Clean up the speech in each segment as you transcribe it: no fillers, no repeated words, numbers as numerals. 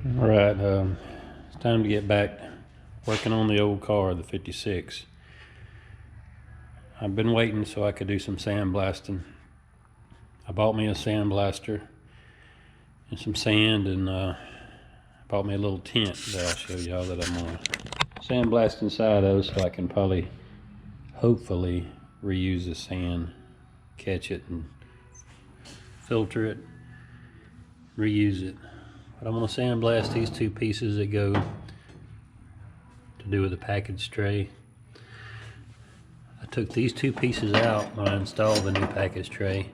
All right, it's time to get back working on the old car, the 56. I've been waiting so I could do some sandblasting. I bought me a sandblaster and some sand, and bought me a little tent that I'll show y'all that I'm gonna sandblast inside of, so I can probably, hopefully, reuse the sand, catch it and filter it, reuse it. But I'm gonna sandblast these two pieces that go to do with the package tray. I took these two pieces out when I installed the new package tray.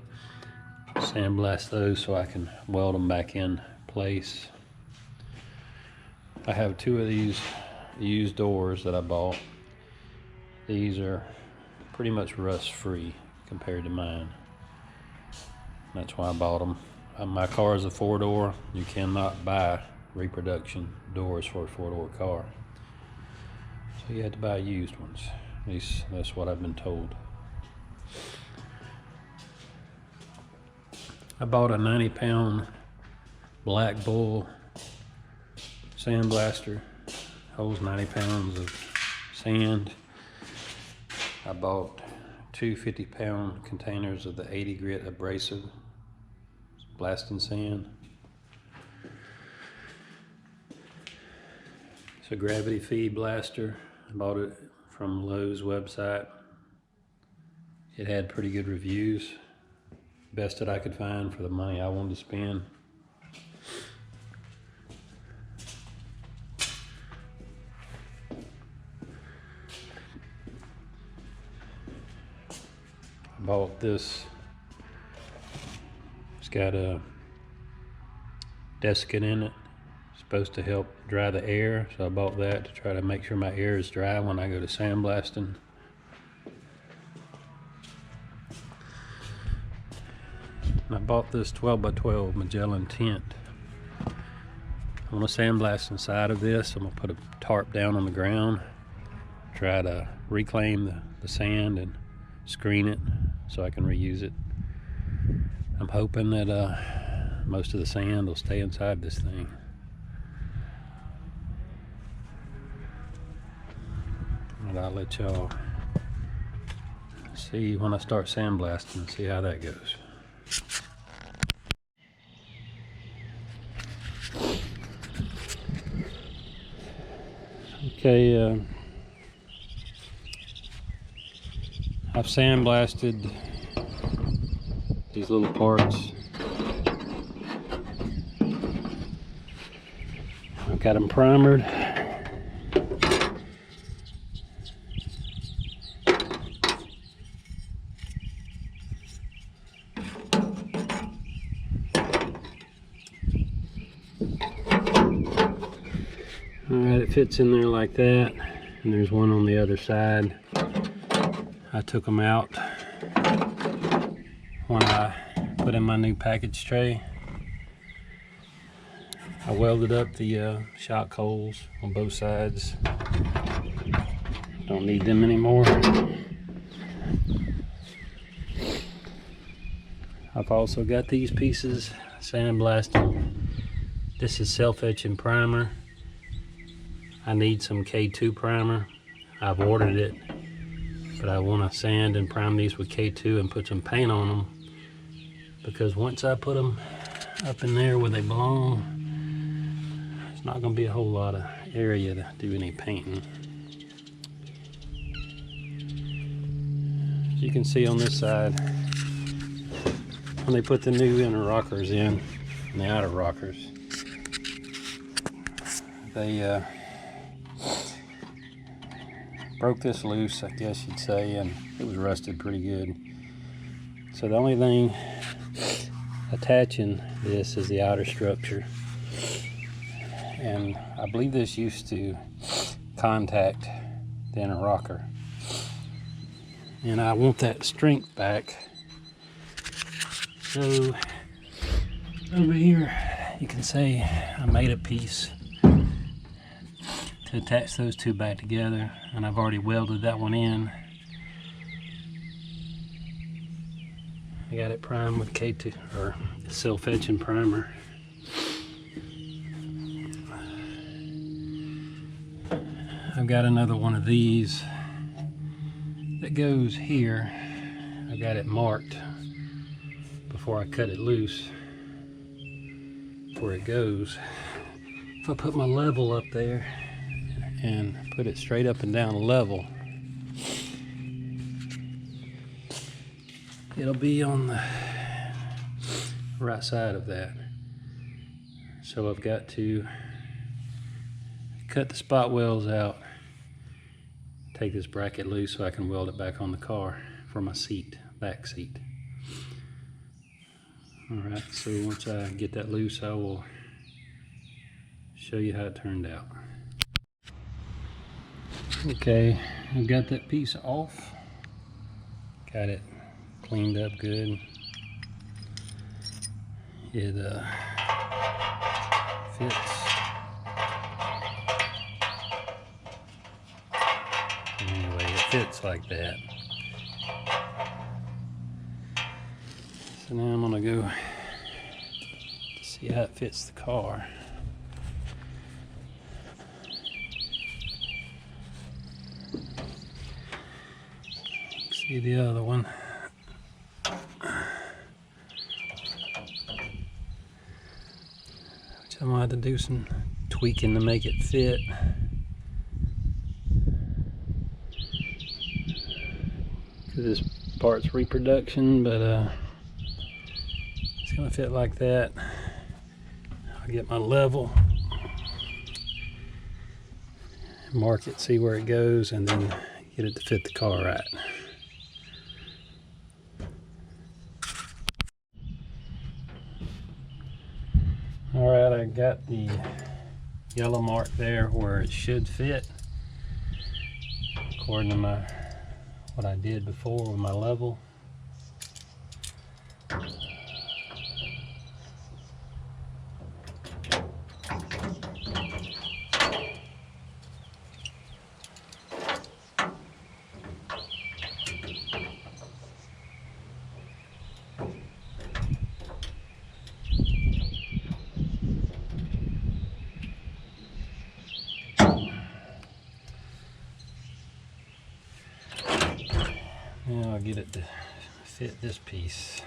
Sandblast those so I can weld them back in place. I have two of these used doors that I bought. These are pretty much rust free compared to mine. That's why I bought them. My car is a 4-door. You cannot buy reproduction doors for a 4-door car. So you have to buy used ones. At least that's what I've been told. I bought a 90-pound Black Bull sandblaster. Holds 90 pounds of sand. I bought two 50-pound containers of the 80 grit abrasive blasting sand. It's a gravity feed blaster. I bought it from Lowe's website. It had pretty good reviews. Best that I could find for the money I wanted to spend. I bought this. It's got a desiccant in it. It's supposed to help dry the air, so I bought that to try to make sure my air is dry when I go to sandblasting. And I bought this 12x12 Magellan tent. I'm gonna sandblast inside of this. I'm gonna put a tarp down on the ground, try to reclaim the sand and screen it so I can reuse it. I'm hoping that most of the sand will stay inside this thing. And I'll let y'all see when I start sandblasting, see how that goes. Okay, I've sandblasted these little parts. I've got them primered. Alright, it fits in there like that, and there's one on the other side. I took them out when I put in my new package tray. I welded up the shock holes on both sides. Don't need them anymore. I've also got these pieces sandblasted. This is self-etching primer. I need some K2 primer. I've ordered it, but I want to sand and prime these with K2 and put some paint on them, because once I put them up in there where they belong, it's not going to be a whole lot of area to do any painting. As you can see on this side, when they put the new inner rockers in, and the outer rockers, they broke this loose, I guess you'd say, and it was rusted pretty good. So the only thing attaching this is the outer structure, and I believe this used to contact the inner rocker, and I want that strength back. So over here you can say I made a piece to attach those two back together, and I've already welded that one in. I got it primed with K2 or self-etching primer. I've got another one of these that goes here. I got it marked before I cut it loose where it goes. If I put my level up there and put it straight up and down level, it'll be on the right side of that. So I've got to cut the spot welds out, take this bracket loose so I can weld it back on the car for my seat, back seat. Alright, so once I get that loose, I will show you how it turned out. Okay, I've got that piece off. Got it cleaned up good. It fits. Anyway, it fits like that. So now I'm gonna go to see how it fits the car. See the other one. Which I'm gonna have to do some tweaking to make it fit. Cause this part's reproduction, but it's gonna fit like that. I'll get my level, mark it, see where it goes, and then get it to fit the car right. Alright, I got the yellow mark there where it should fit according to what I did before with my level. Now I'll get it to fit this piece.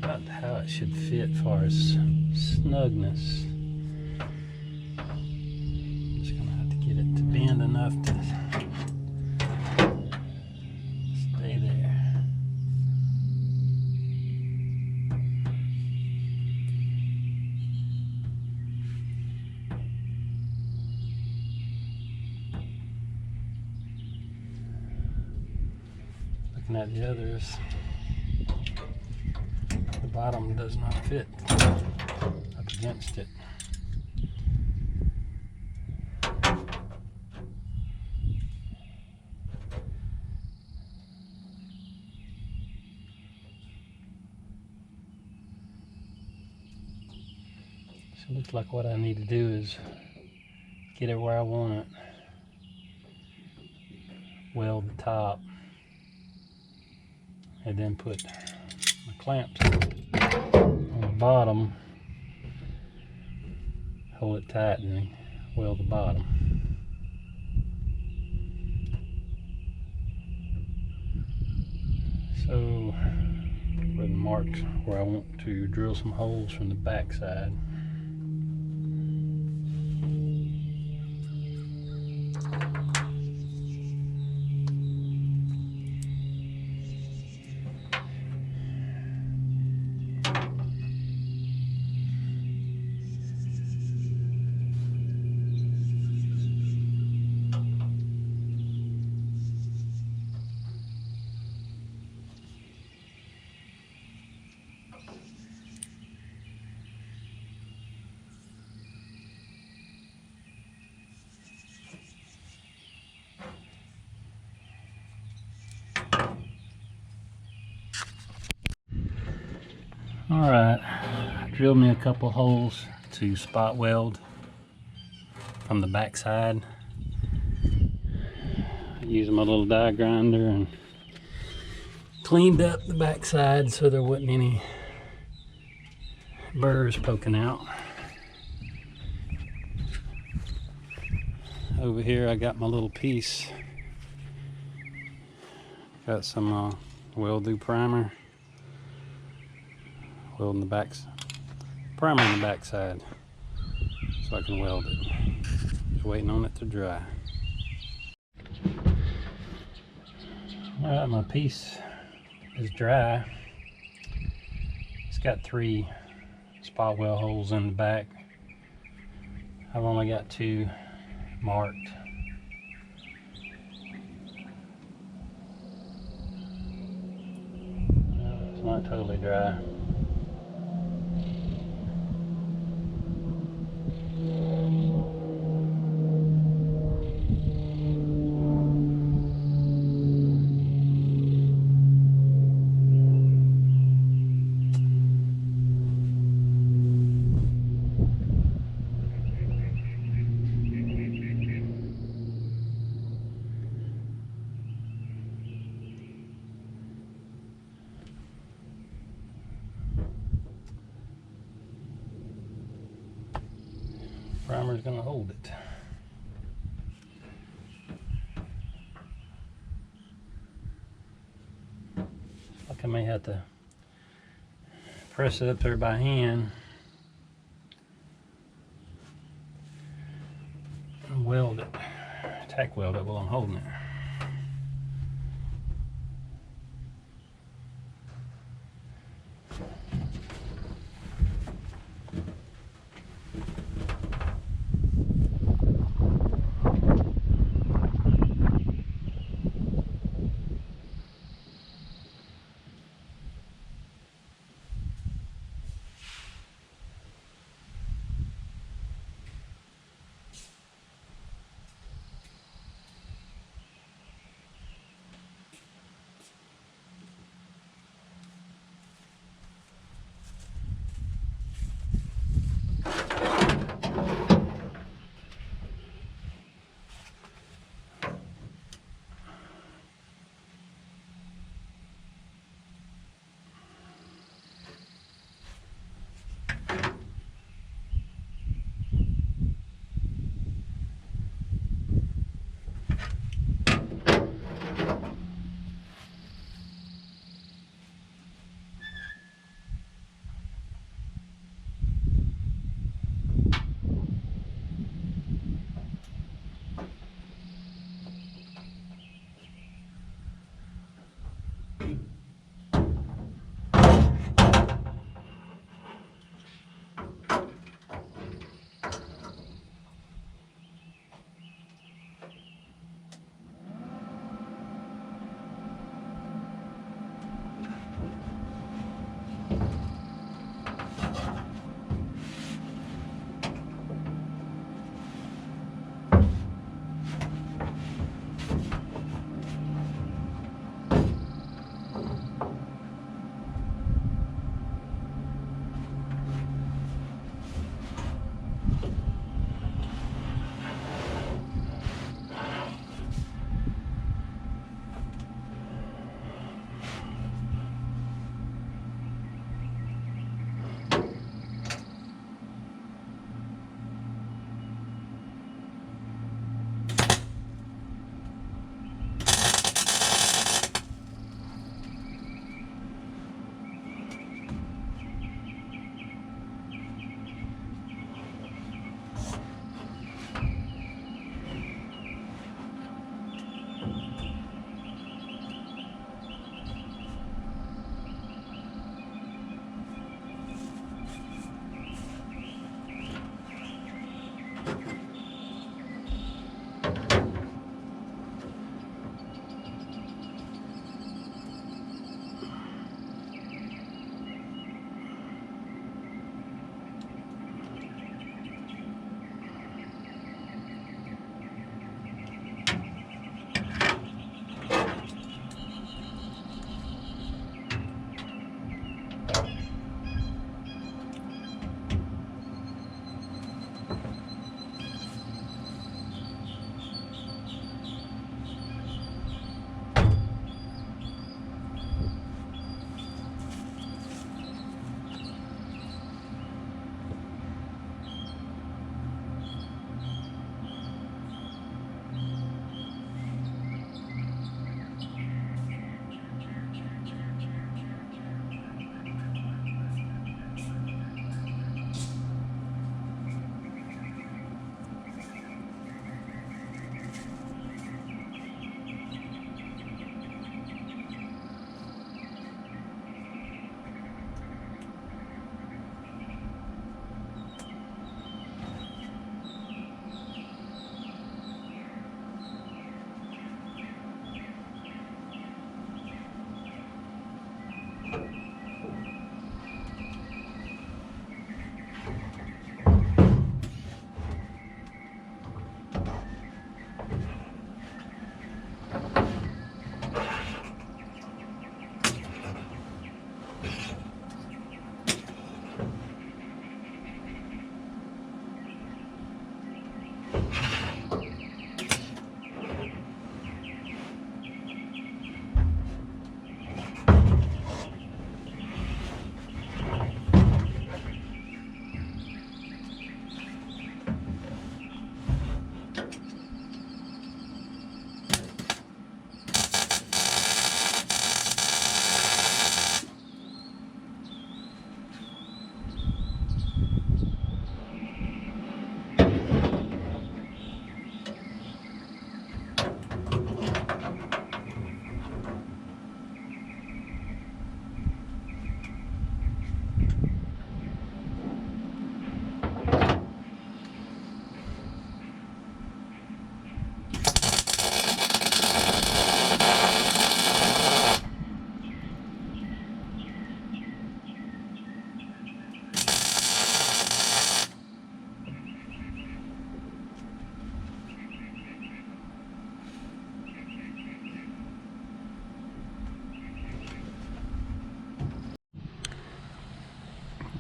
About how it should fit as far as snugness. I'm just gonna have to get it to bend enough to stay there. Looking at the others, the bottom does not fit up against it. So it looks like what I need to do is get it where I want it. Weld the top and then put my clamps on the bottom, hold it tight, and then weld the bottom. So we've marked where I want to drill some holes from the back side. Alright, I drilled me a couple holes to spot weld from the back side. I used my little die grinder and cleaned up the back side so there wasn't any burrs poking out. Over here I got my little piece. Got some Welding primer. Welding the back, primer on the back side so I can weld it. Just waiting on it to dry. Alright, my piece is dry. It's got 3 spot weld holes in the back. I've only got 2 marked. It's not totally dry. Primer's gonna hold it. Like I may have to press it up there by hand and weld it, tack weld it while I'm holding it.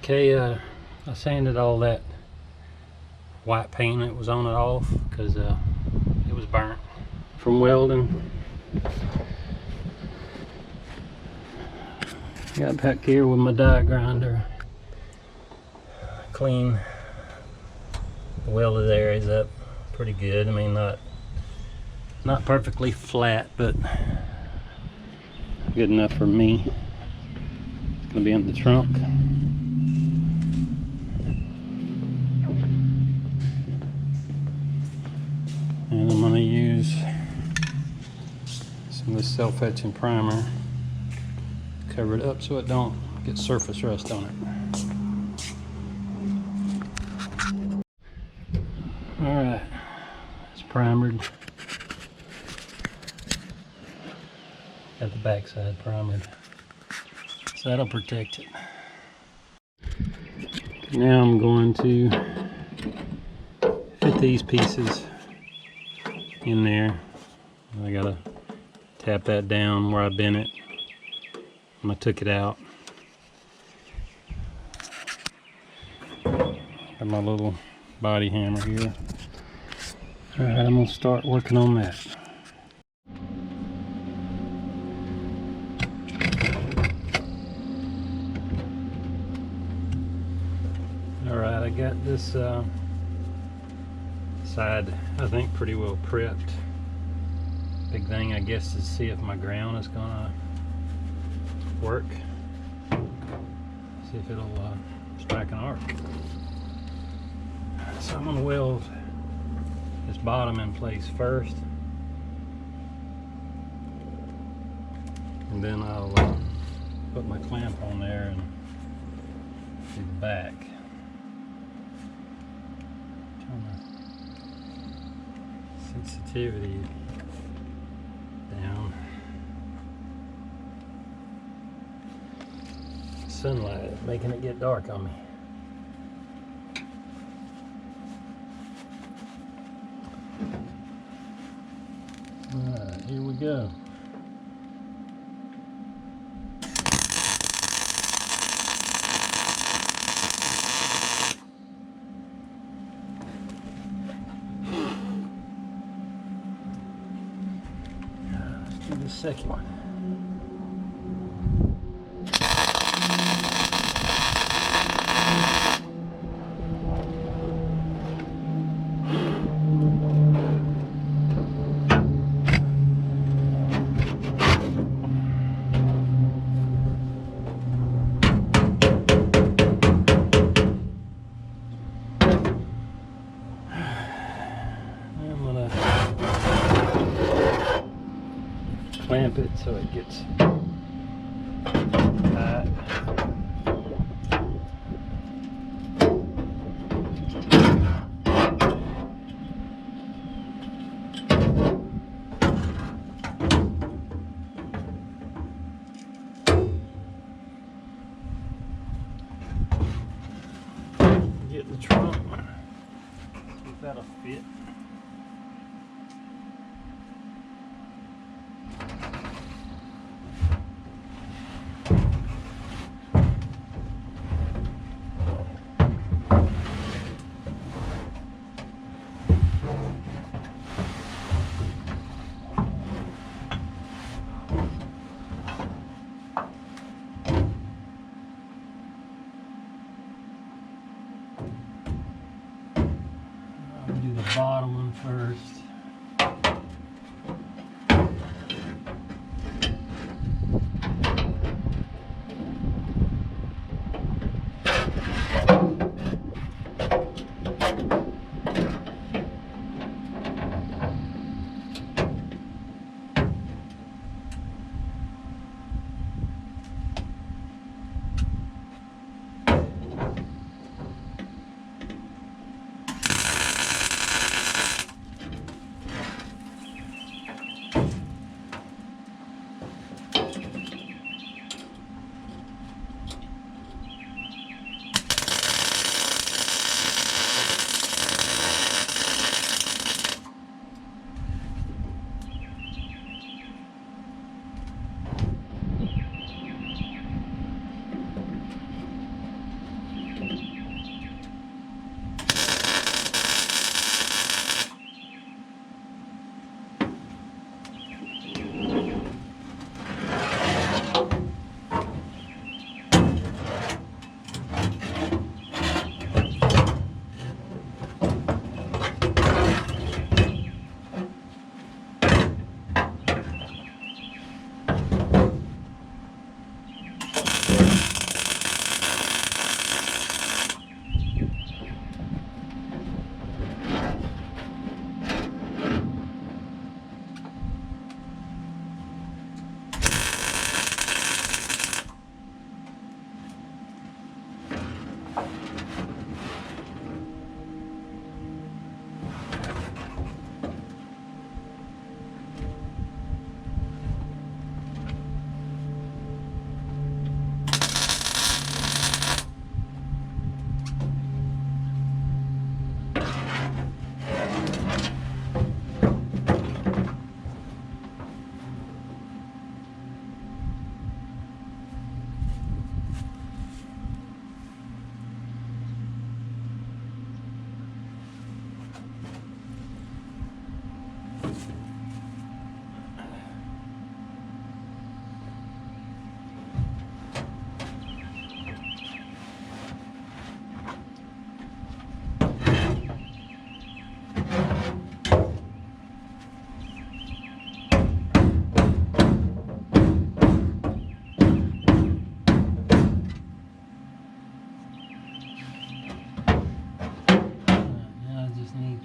Okay, I sanded all that white paint that was on it off because it was burnt from welding. Got back here with my die grinder, clean the welded areas up pretty good. I mean, not perfectly flat, but good enough for me. It's gonna be in the trunk. And I'm gonna use some of this self-etching primer, cover it up so it don't get surface rust on it. All right, it's primered. Got the backside primered, so that'll protect it. Now I'm going to fit these pieces in there. I gotta tap that down where I bent it when I took it out. Got my little body hammer here. All right, I'm gonna start working on that. All right, I got this side, I think, pretty well prepped. Big thing, I guess, is see if my ground is gonna work. See if it'll strike an arc. So I'm gonna weld this bottom in place first, and then I'll put my clamp on there and do the back. Sensitivity down. Sunlight making it get dark on me. Alright, here we go. Let's do the second one. Clamp it so it gets tight. Get the trunk, see if that'll fit. Do the bottom one first.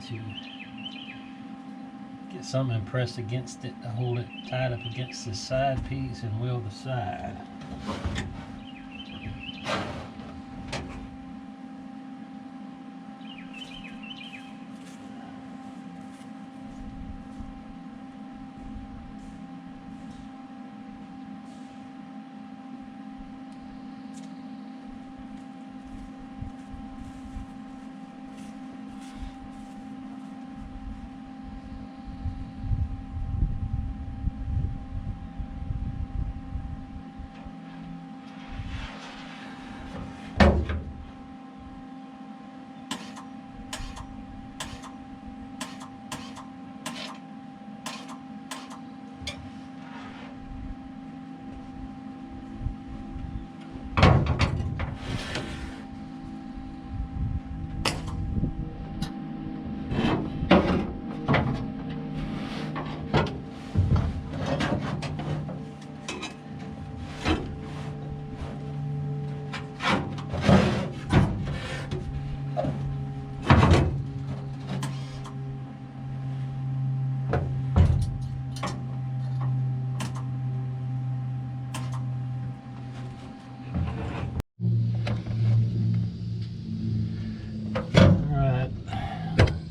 to get something pressed against it to hold it tight up against the side piece and weld the side.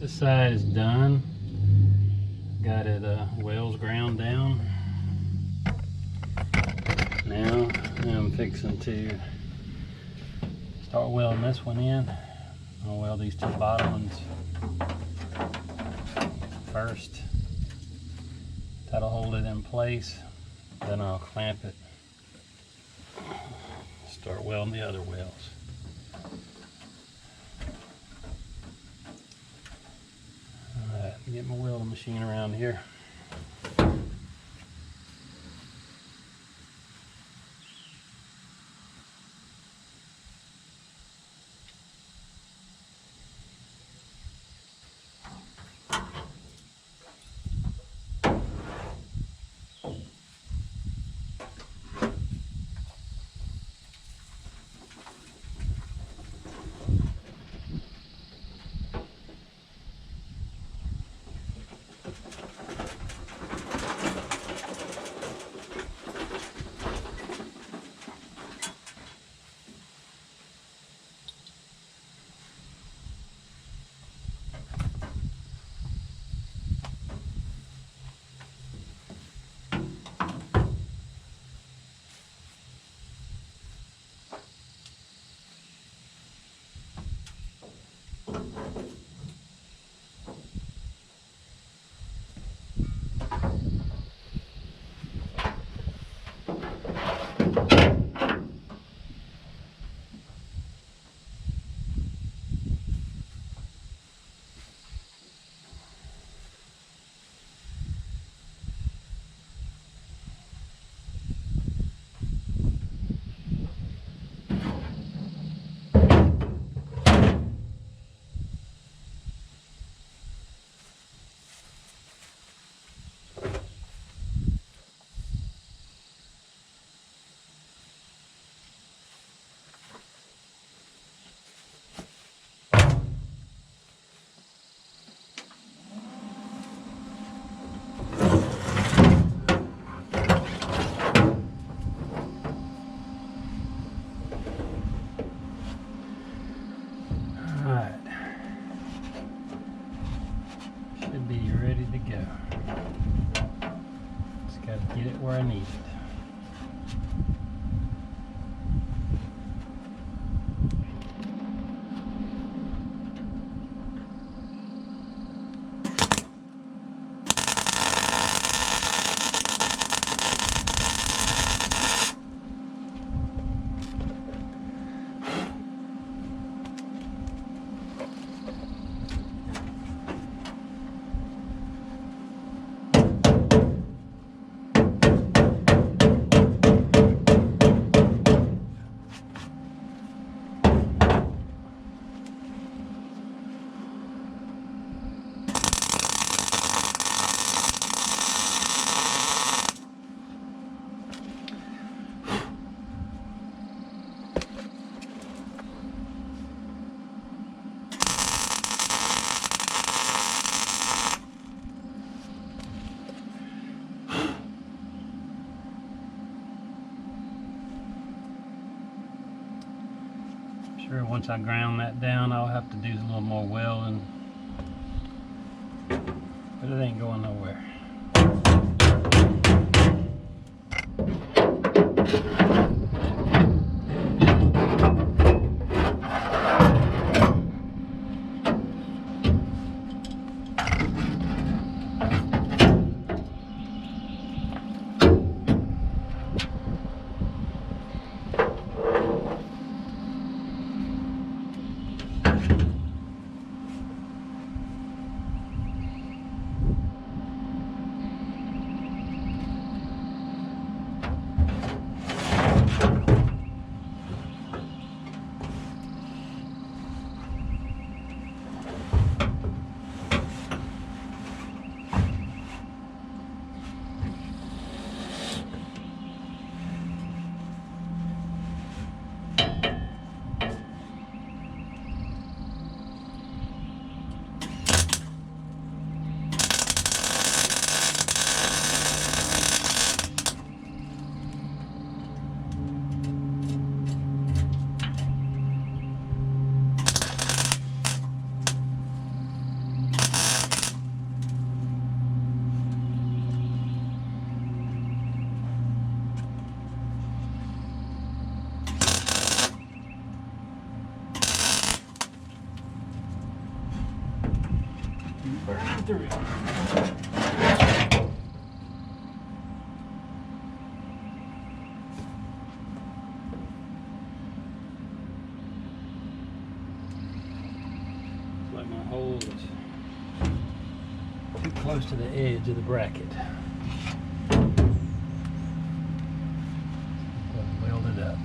This side is done. Got it wells ground down. Now I'm fixing to start welding this one in. I'll weld these two bottom ones first. That'll hold it in place. Then I'll clamp it. Start welding the other wells. Get my welding machine around here. Get it where I need it. sure once I ground that down I'll have to do a little more welding, but it ain't going nowhere. Burn through it. Like my hole is too close to the edge of the bracket. Weld it up.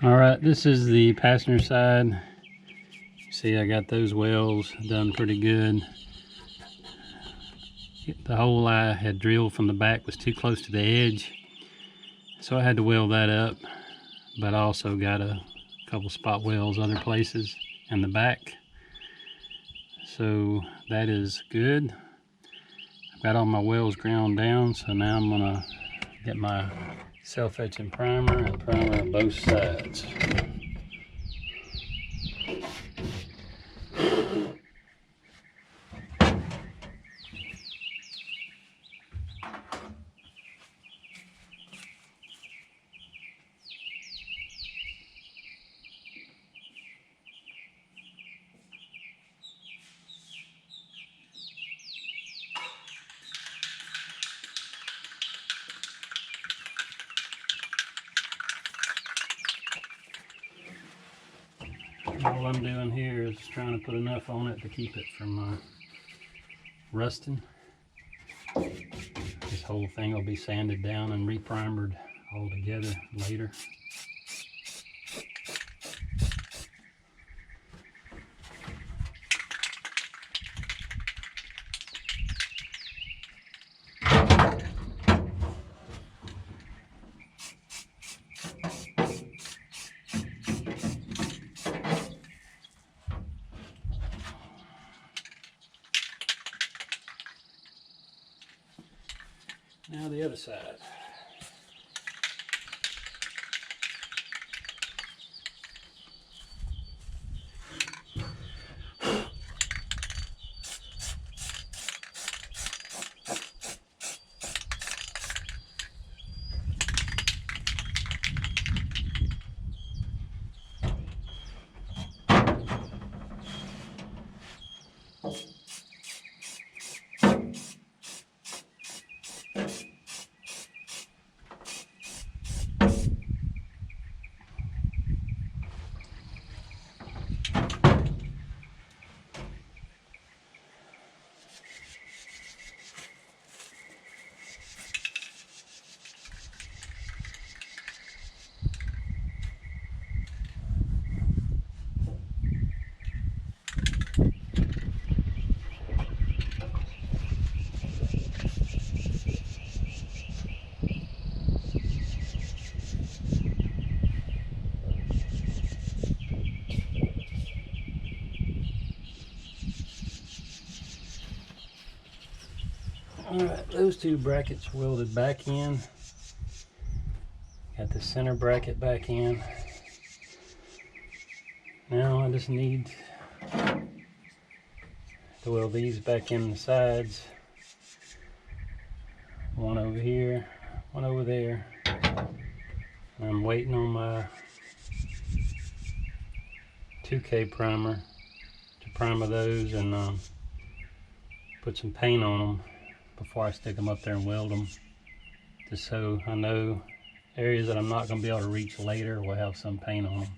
Alright, this is the passenger side. See, I got those welds done pretty good. The hole I had drilled from the back was too close to the edge, so I had to weld that up, but I also got a couple spot welds other places in the back. So that is good. I've got all my welds ground down, so now I'm gonna get my self-etching primer and primer both sides. All I'm doing here is trying to put enough on it to keep it from rusting. This whole thing will be sanded down and reprimered all together later. Now the other side. those two brackets welded back in. Got the center bracket back in. Now I just need to weld these back in the sides. One over here, one over there. I'm waiting on my 2K primer to primer those and put some paint on them before I stick them up there and weld them, just so I know areas that I'm not going to be able to reach later will have some paint on them.